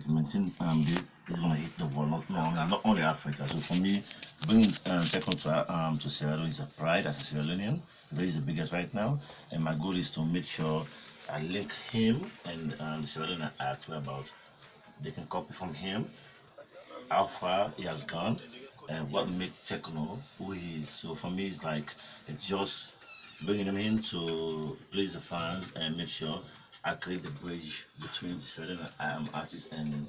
implementing this is going to hit the world, not only Africa. So for me, bringing Techno to Sierra Leone is a pride as a Sierra Leonean. That is the biggest right now, and my goal is to make sure I link him and the Sierra Leone arts whereabouts they can copy from him how far he has gone and what make Techno who he is. So for me, it's just bringing him in to please the fans and make sure I create the bridge between certain artists and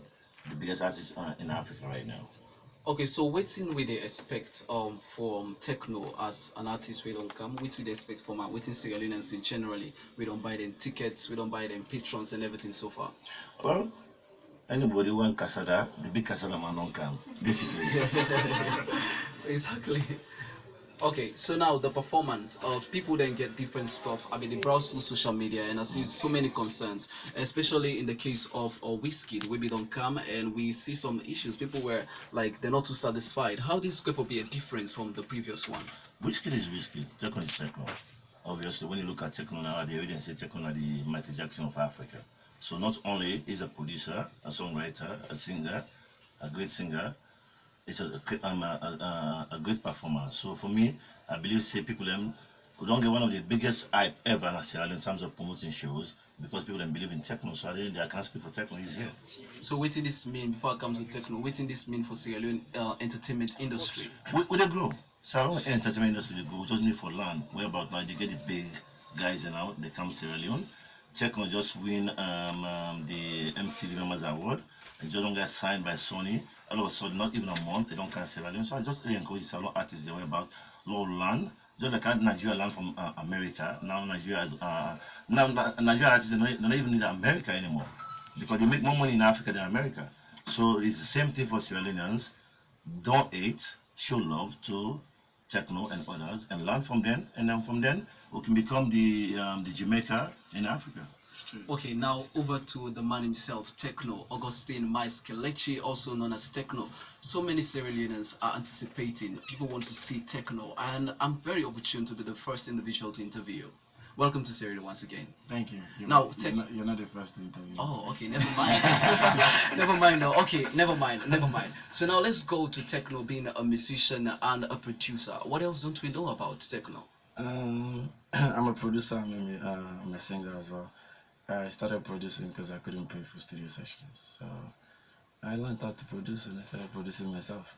the biggest artists in Africa right now. Okay, so waiting we they expect from Techno as an artist we don't come, what we they expect from waiting Sierra Leoneans in generally. We don't buy them tickets, we don't buy them patrons and everything so far. Well, anybody want Casada, the big Casada man don't come, basically. Exactly. Okay, so now the performance of people then get different stuff. I mean, they browse through social media and I see so many concerns, especially in the case of Whiskey, we don't come and we see some issues. People were like they're not too satisfied. How this going to be a difference from the previous one? Whiskey is whiskey, Techno is Techno. Obviously, when you look at Techno now, they already say Techno are the Michael Jackson of Africa. So not only is a producer, a songwriter, a singer, a great singer, it's a great performer. So for me, I believe say people them who don't get one of the biggest hype ever in Australia in terms of promoting shows because people don't believe in Techno. So I can't speak for Techno. He's here. So what did this mean before I come to Techno? What did this mean for Sierra Leone entertainment industry? We they grow. Sierra Leone entertainment industry they grow. We just need for land. Where about now they get the big guys and now they come to Sierra Leone. Techno just win the MTV Members Award. And just don't get signed by Sony. All of a sudden, not even a month, they don't come Sierra Leone. So I just really encourage Sierra artists they were about low land. Just like Nigeria land from America. Now Nigeria is, now Nigeria artists they don't even need America anymore because they make more money in Africa than America. So it's the same thing for Sierra Leoneans. Don't hate, show love to Techno and others, and learn from them. And then from them, we can become the Jamaica in Africa. Okay, now over to the man himself, Techno, Augustine Mais Kelechi, also known as Techno. So many Sierra Leoneans are anticipating. People want to see Techno, and I'm very opportune to be the first individual to interview. Welcome to Sierra Leone once again. Thank you. You're not the first to interview. Oh, okay, never mind. Never mind, no. Okay, never mind. So now let's go to Techno being a musician and a producer. What else don't we know about Techno? I'm a producer, I'm a singer as well. I started producing because I couldn't pay for studio sessions. So I learned how to produce and I started producing myself.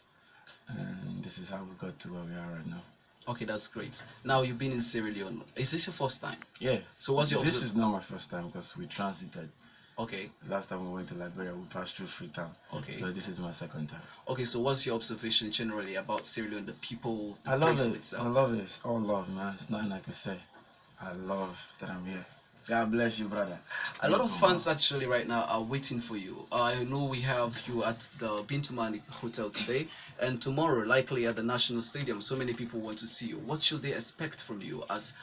And this is how we got to where we are right now. Okay, that's great. Now you've been in Sierra Leone. Is this your first time? Yeah. So what's your... This is not my first time because we transited. Okay. Last time we went to Liberia, we passed through Freetown. Okay. So this is my second time. Okay, so what's your observation generally about Sierra Leone, the people, the I love place it. itself? I love it. It's all love, man. It's nothing I can say. I love that I'm here. God bless you, brother. A lot of fans actually right now are waiting for you. I know we have you at the Bintumani Hotel today, and tomorrow likely at the National Stadium. So many people want to see you. What should they expect from you as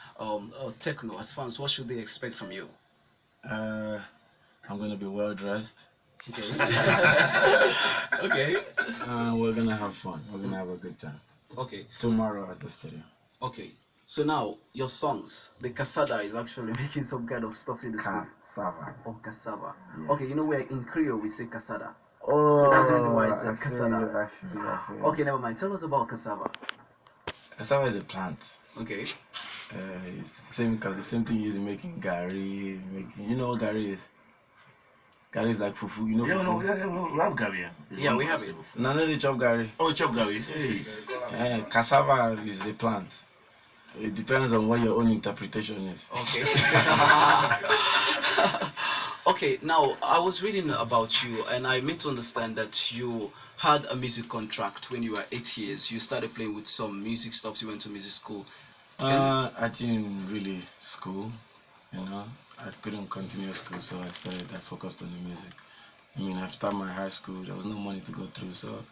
Techno, as fans? What should they expect from you? I'm gonna be well dressed. Okay. Okay. We're gonna have fun. We're gonna have a good time. Okay. Tomorrow at the stadium. Okay. So now your songs, the cassava is actually making some kind of stuff in the studio. Cassava. Oh, cassava. Yeah. Okay, you know where in Creole we say cassada. Oh, So that's the reason why I said I feel cassava. you, I feel you. Okay, never mind. Tell us about cassava. Cassava is a plant. Okay. It's the same because the same thing you use in making gari. You know what gari is? Gari is like fufu. You know fufu? Yeah, we have Gary. Yeah, we have it. No, no, they chop gari. Oh, chop Gary. Hey. Cassava is a plant. It depends on what your own interpretation is. Okay. Okay, now I was reading about you and I made to understand that you had a music contract when you were 8 years. You started playing with some music stuff, you went to music school. I didn't really school, you know. I couldn't continue school, so I focused on the music. I mean, after my high school, there was no money to go through, so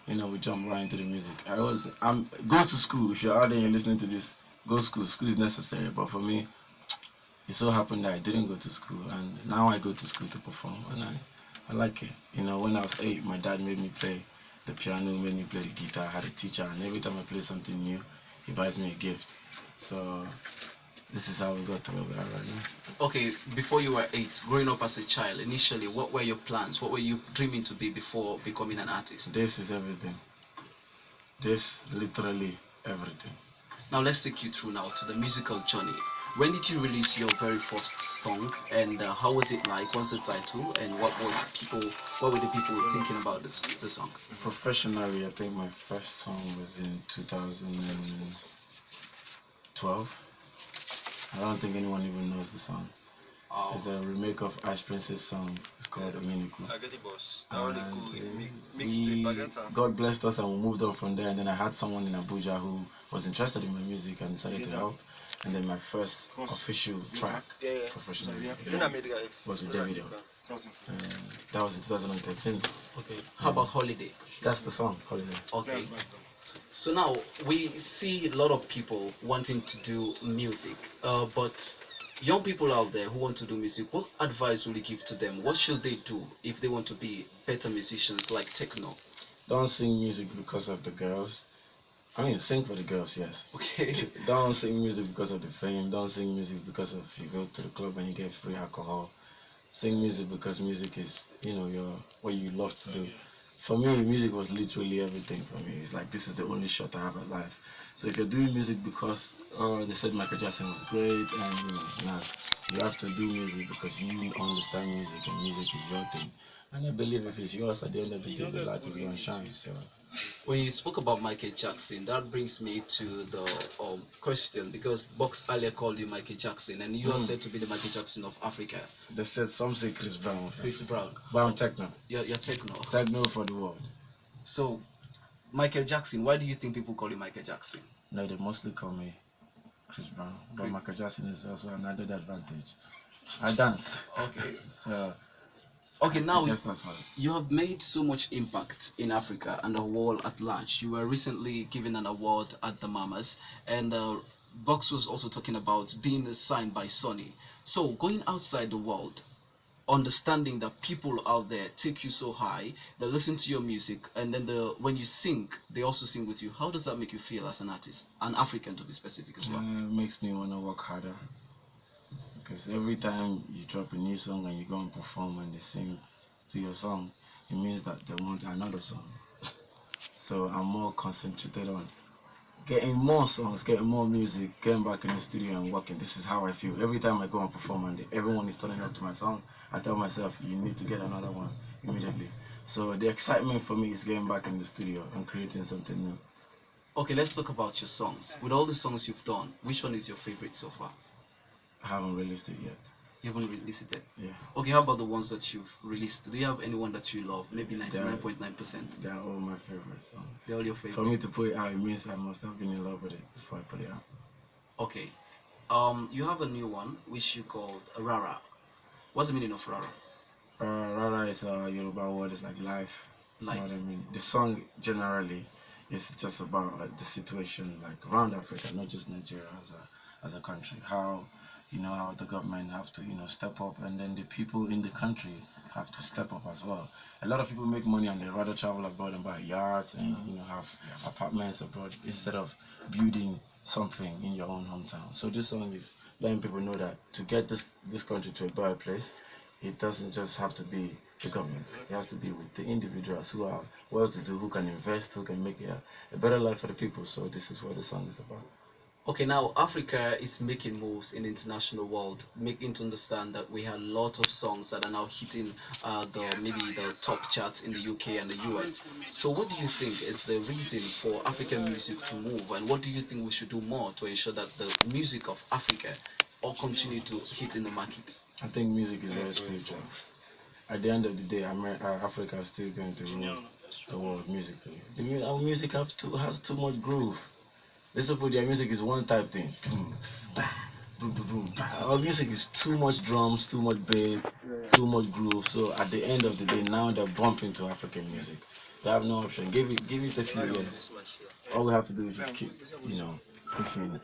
you know, we jumped right into the music. Go to school. If you're out there and you're listening to this, go to school. School is necessary, but for me, it so happened that I didn't go to school, and now I go to school to perform, and I like it. You know, when I was 8, my dad made me play the piano, made me play the guitar. I had a teacher, and every time I play something new, he buys me a gift. So this is how we got to where we are right now. Okay, before you were 8, growing up as a child, initially, what were your plans? What were you dreaming to be before becoming an artist? This is everything. This literally everything. Now let's take you through now to the musical journey. When did you release your very first song, and how was it like? What's the title, and what were the people thinking about the song? Professionally, I think my first song was in 2012. I don't think anyone even knows the song. It's a remake of Ice Prince's song. It's called Oyuniku. And God blessed us and we moved on from there. And then I had someone in Abuja who was interested in my music and decided to help. And then my first official track, professionally, was with Davido. That was in 2013. Okay. How about Holiday? That's the song, Holiday. Okay. So now we see a lot of people wanting to do music, but young people out there who want to do music, what advice will you give to them? What should they do if they want to be better musicians like Techno? Don't sing music because of the girls. I mean, sing for the girls, yes. Okay. Don't sing music because of the fame. Don't sing music because of you go to the club and you get free alcohol. Sing music because music is, what you love to do. For me, music was literally everything for me. It's like this is the only shot I have at life. So if you're doing music because they said Michael Jackson was great, and nah, you have to do music because you understand music and music is your thing. And I believe if it's yours, at the end of the day, the light is going to shine. So when you spoke about Michael Jackson, that brings me to the question, because Box earlier called you Michael Jackson, and you are said to be the Michael Jackson of Africa. They said some say Chris Brown. Chris Brown. But I'm Techno. You're Techno. Techno for the world. So, Michael Jackson, why do you think people call you Michael Jackson? No, they mostly call me Chris Brown. But Michael Jackson is also an added advantage. I dance. Okay. So okay, now yes, that's why. You have made so much impact in Africa and the world at large. You were recently given an award at the Mamas, and Box was also talking about being signed by Sony. So going outside the world, understanding that people out there take you so high, they listen to your music, and then when you sing, they also sing with you. How does that make you feel as an artist, an African to be specific as well? It makes me want to work harder. Because every time you drop a new song and you go and perform and they sing to your song, it means that they want another song. So I'm more concentrated on getting more songs, getting more music, getting back in the studio and working. This is how I feel. Every time I go and perform and everyone is turning up to my song, I tell myself, you need to get another one immediately. So the excitement for me is getting back in the studio and creating something new. Okay, let's talk about your songs. With all the songs you've done, which one is your favorite so far? I haven't released it yet. You haven't released it yet? Yeah. Okay, how about the ones that you've released? Do you have anyone that you love? Maybe 99.9%? They're all my favorite songs. They're all your favorite? For me to put it out, it means I must have been in love with it before I put it out. Okay. You have a new one, which you called Rara. What's the meaning of Rara? Rara is a Yoruba word, it's like life. Life. You know what I mean? The song generally is just about the situation like around Africa, not just Nigeria as a country. How how the government have to step up, and then the people in the country have to step up as well. A lot of people make money and they rather travel abroad and buy yachts and have apartments abroad instead of building something in your own hometown. So this song is letting people know that to get this country to a better place, it doesn't just have to be the government. It has to be with the individuals who are well-to-do, who can invest, who can make a better life for the people. So this is what the song is about. Okay, now Africa is making moves in the international world, making to understand that we have a lot of songs that are now hitting maybe the top charts in the UK and the US. So what do you think is the reason for African music to move, and what do you think we should do more to ensure that the music of Africa all continue to hit in the market? I think music is very spiritual. At the end of the day, Africa is still going to rule the world musically. Our music has too much groove. These people, their music is one type thing. Boom, bah, boom, boom, boom, bah. Our music is too much drums, too much bass, too much groove. So at the end of the day, now they're bumping to African music. They have no option. Give it a few years. All we have to do is just keep, pushing,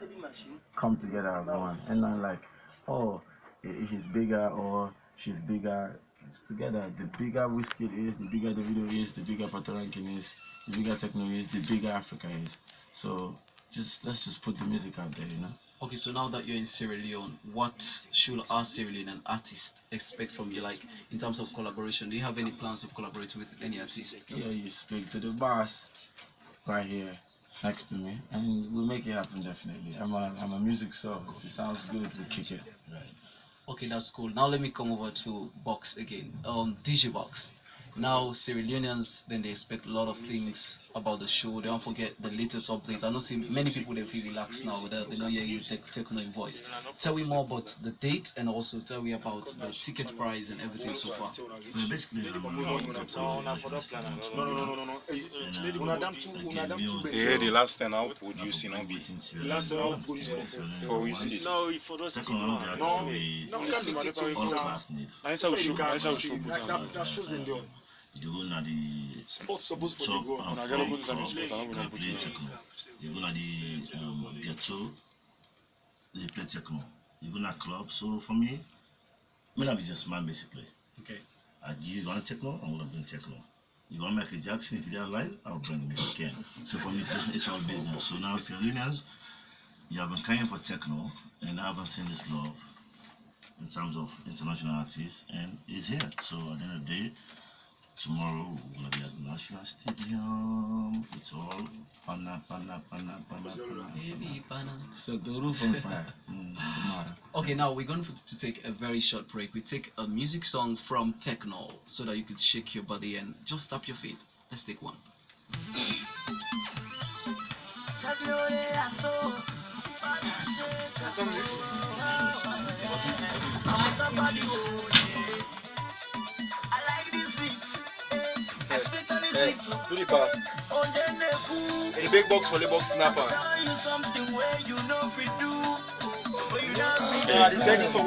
come together as one, and not like, oh, he's bigger or she's bigger. It's together. The bigger Whiskey is, the bigger the video is, the bigger Patoranking is, the bigger Techno is, the bigger Africa is. So let's just put the music out there, Okay, so now that you're in Sierra Leone, what should our Sierra Leonean artist expect from you? Like in terms of collaboration, do you have any plans of collaborating with any artist? Yeah, you speak to the boss right here next to me, and we'll make it happen definitely. I'm a music soul. If it sounds good, we kick it. Okay, that's cool. Now let me come over to Box again. DJ Box. Now Sierra Leoneans, then they expect a lot of things about the show. They don't forget the latest updates. I know see many people they feel relaxed now that they know yeah you take Techno in voice. Tell me more about the date and also tell me about the ticket price and everything so far. Well, basically, They heard the last 10 out producing on beat. last round For we see. No, for those Second one, that's all class need. That's how we show. That's how we show. That shows in there. You go na the Sports supposed to top go. I gotta put this on the spot. I'm gonna put play it. techno. You go na the ghetto, they play techno. You go na club. So for me, I be just man basically. Okay. You want techno, I'm gonna bring techno. You want Michael Jackson, if you don't like, I'll bring him if I can. So for me, it's all business. So now, Sierra Leoneans, you have been crying for techno, and I haven't seen this love in terms of international artists, and it's here. So at the end of the day, tomorrow we're gonna be at the National Stadium. It's all pana. Baby banana. Set the roof on fire tomorrow. Okay, now we're going to take a very short break. We take a music song from Techno so that you can shake your body and just tap your feet. Let's take one. Do the bar. The big box for the box snapper. Yeah, the tag is for